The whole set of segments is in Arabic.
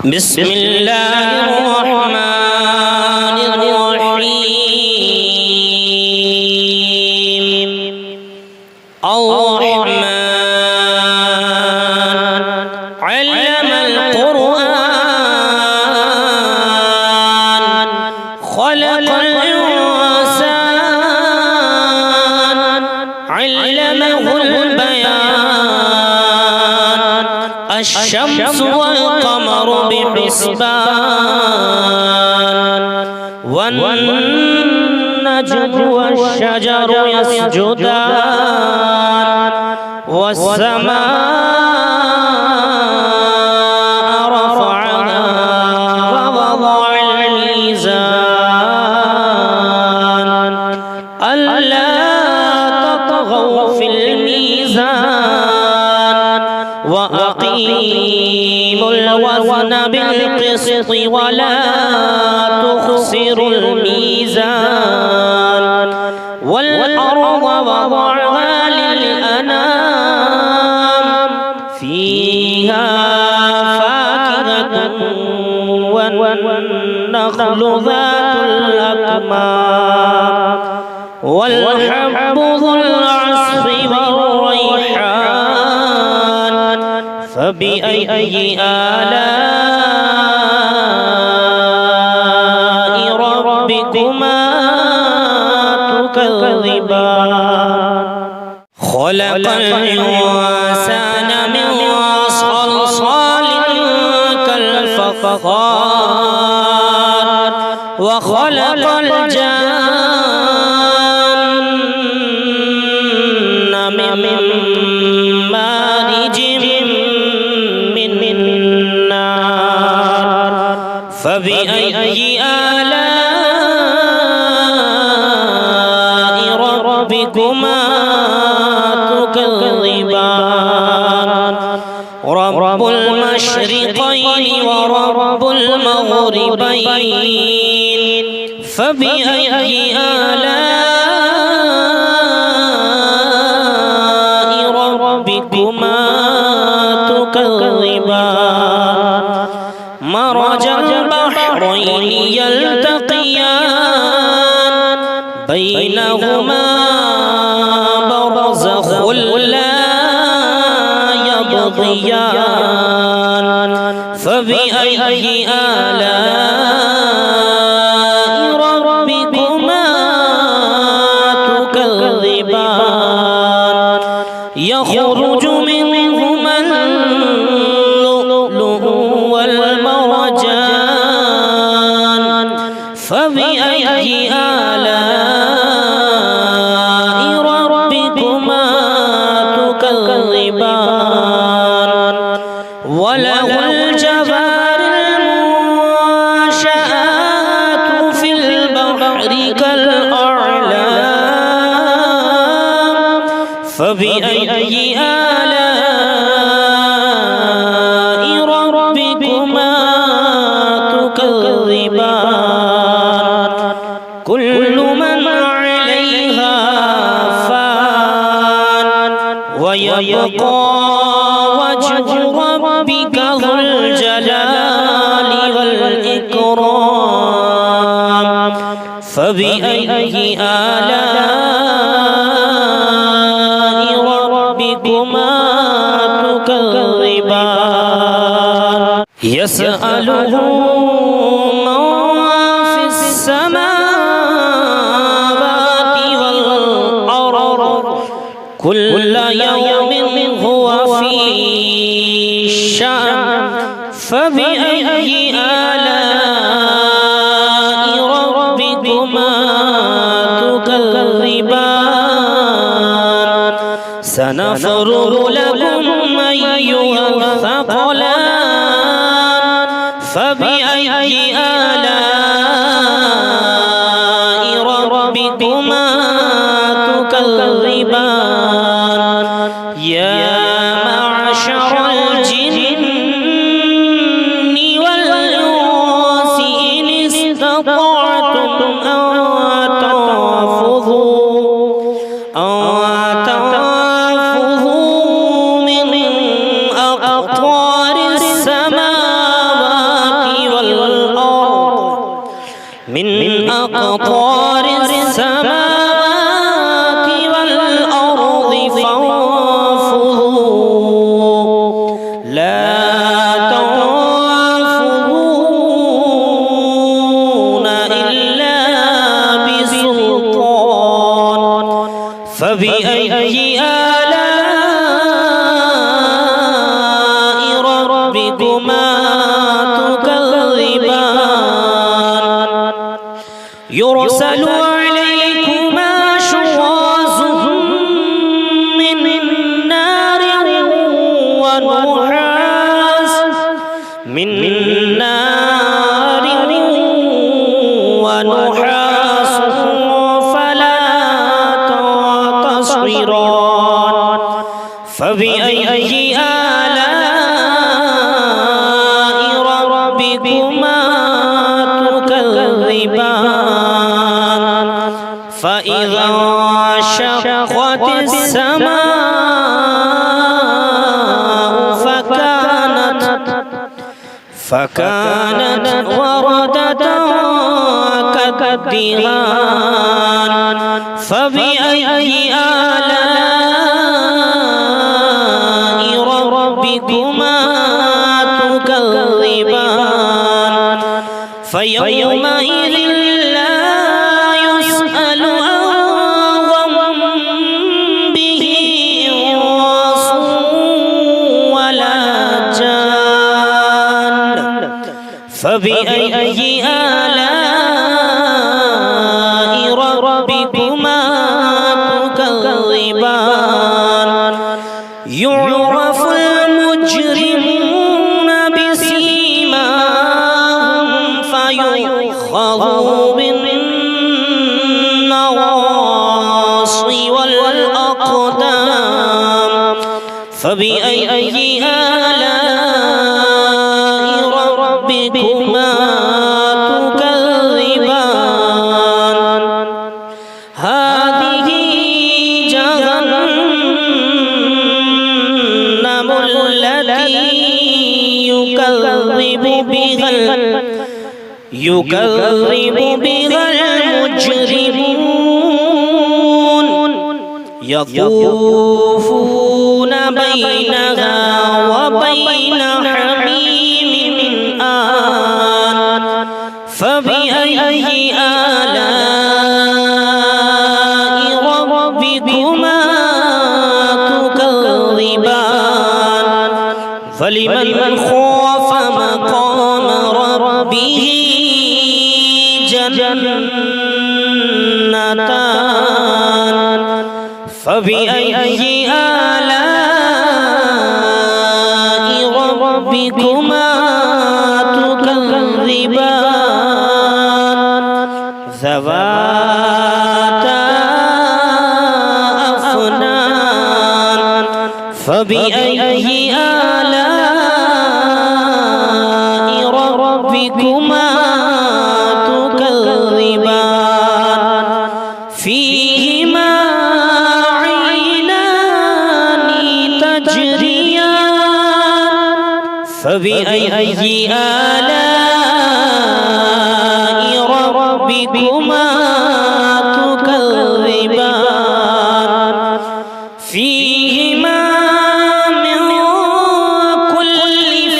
بسم الله الرحمن الرحيم الرحمن علم القرآن خلق الإنسان علمه البيان الشمس والقمر بحسبان والنجم والشجر يسجدان والسماء رفعها ووضع الميزان ألا تطغوا في الميزان وأقيموا الوزن بالقسط ولا تخسروا الميزان والأرض وضعها للأنام فيها فاكهة والنخل ذات الأكمام والحب ذو العصف والريحان فبأي آلاء ربكما تكذبان خلق الإنسان من صلصال كالفخار وخلق الجن من مارج من نار فبأي آلاء ربكما تكذبان رب المشرقين ورب المغربين فبأي آلاء ربكما تكذبان مرج البحرين يلتقيان بينهما برزخ لا يبغيان فبأي آلاء ربكما تكذبان يخرج منهما اللؤلؤ والمرجان فبأي آلاء ربكما تكذبان وله الجوار المنشآت في البحر كالأعلام فبأي آلاء ربكما تكذبان كل من عليها فان ويبقى وجه ربك ذو الجلال والإكرام فبأي آلاء ربكما تكذبان يسأله من في السماوات والأرض كل يوم هو في شأن فبأي آلاء ربكما تكذبان سنفرغ لكم أيها الثقلان فبأي آلاء ربكما تكذبان يا معشر الجن والإنس إن استطعتم أن تنفذوا من أقطار السماوات أقطار السماوات والأرض فانفذوا لا تنفذون إلا بسلطان فبأي آلاء ربكما تكذبان يرسل عليكما شواظ من نار ونحاس فلا تنتصران فبأي آلاء ربكما تكذبان فإذا انشقت السماء فكانت وردة كالدهان فبأي آلاء ربكما تكذبان فيومئذ لا يسأل عن ذنبه إنس ولا جان فبأي آلاء ربكما تكذبان يعرف المجرمون بسيماهم فيؤخذ بالنواصي والأقدام فبأي آلاء ربكما تكذبان هذه جهنم التي يكذب بها المجرمون يطوفون بينها وبين حميم آن فبأي آلاء ربكما تكذبان فلمن خاف مقام ربه جنتان فبأي آلاء ربكما تكذبان ذواتا أفنان فبأي آلاء ربكما تكذبان فيهما عينان تجريان فبأي آلاء ربكما تكذبان فيهما من كل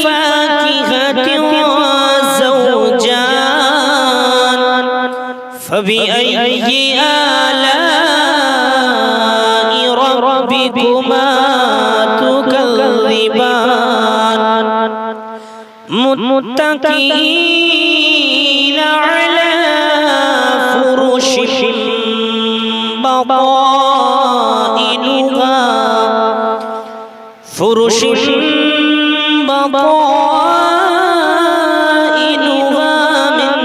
فاكهة زوجان فبأي آلاء ربكما تكذبان متكئين على فرش بطائنها من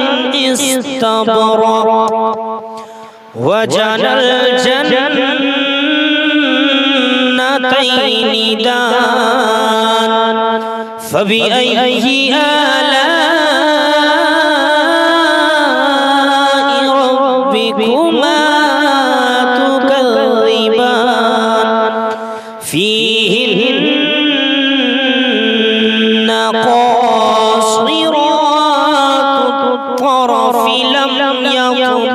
استبرق وجنى الجنتين دان فبأي آلاء ربكما تكذبان فيهن قاصرات الطرف لم يطمثهن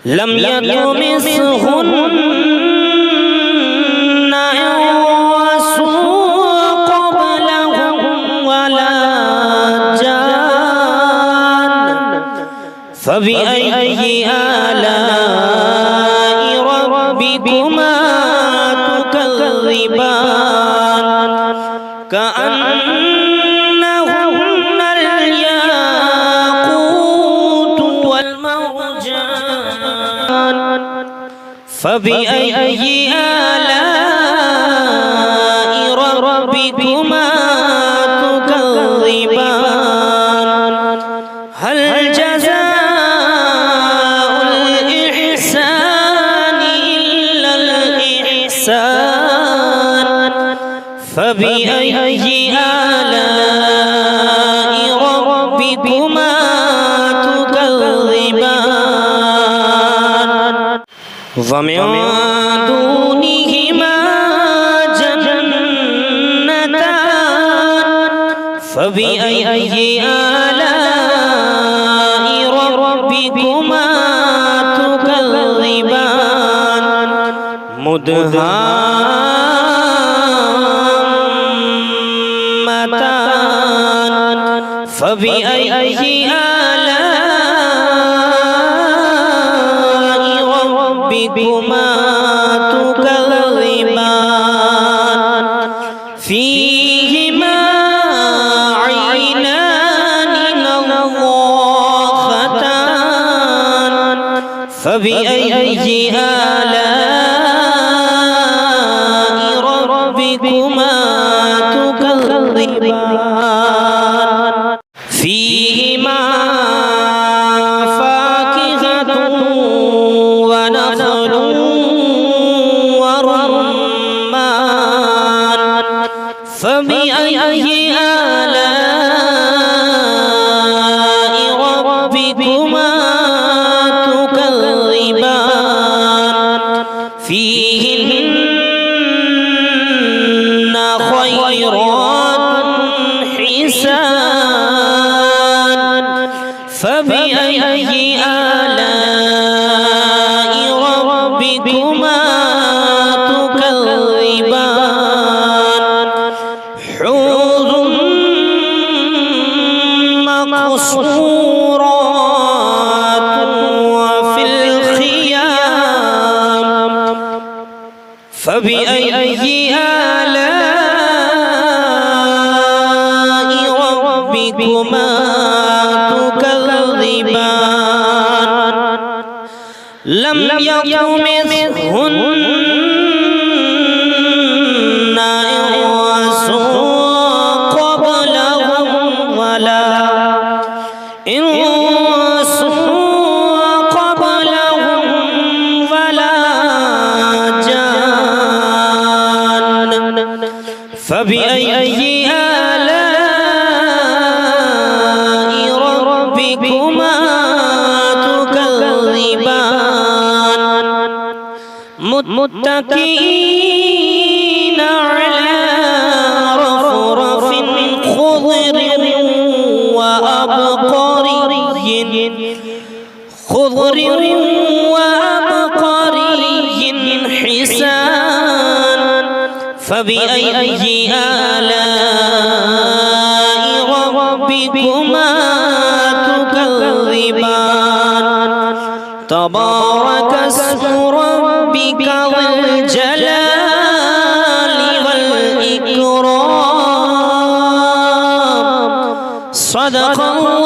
لم يطمثهن إنس قبلهم ولا جان فبأي آلاء ربكما تكذبان كأنهن الياقوت والمرجان فبأي آلاء ربكما تكذبان هل جزاء الإحسان إلا الإحسان فبأي آلاء ربكما تكذبان ومن دونهما جنتان فبأي آلاء ربكما تكذبان مدهامتان فبأي آلاء ربكما تكذبان فيهما عينان نضاختان فبأي آلاء ربكما تكذبان فيهما فاكهة ونخل ورمان فبأي آلاء ربكما تكذبان فيهن خيرات حسان فبأي آلاء ربكما تكذبان حور مقصورات وفي الخيام فبأي آلاء ربكما تكذبان لم يطمثهن إنس قبلهم ولا جان فبأي آلاء ربكما تكذبان متكئين على رفرف خضر وأبقري حسان فبأي آلاء ربكما تكذبان تبارك اسم ربك ذو الجلال والإكرام صدق الله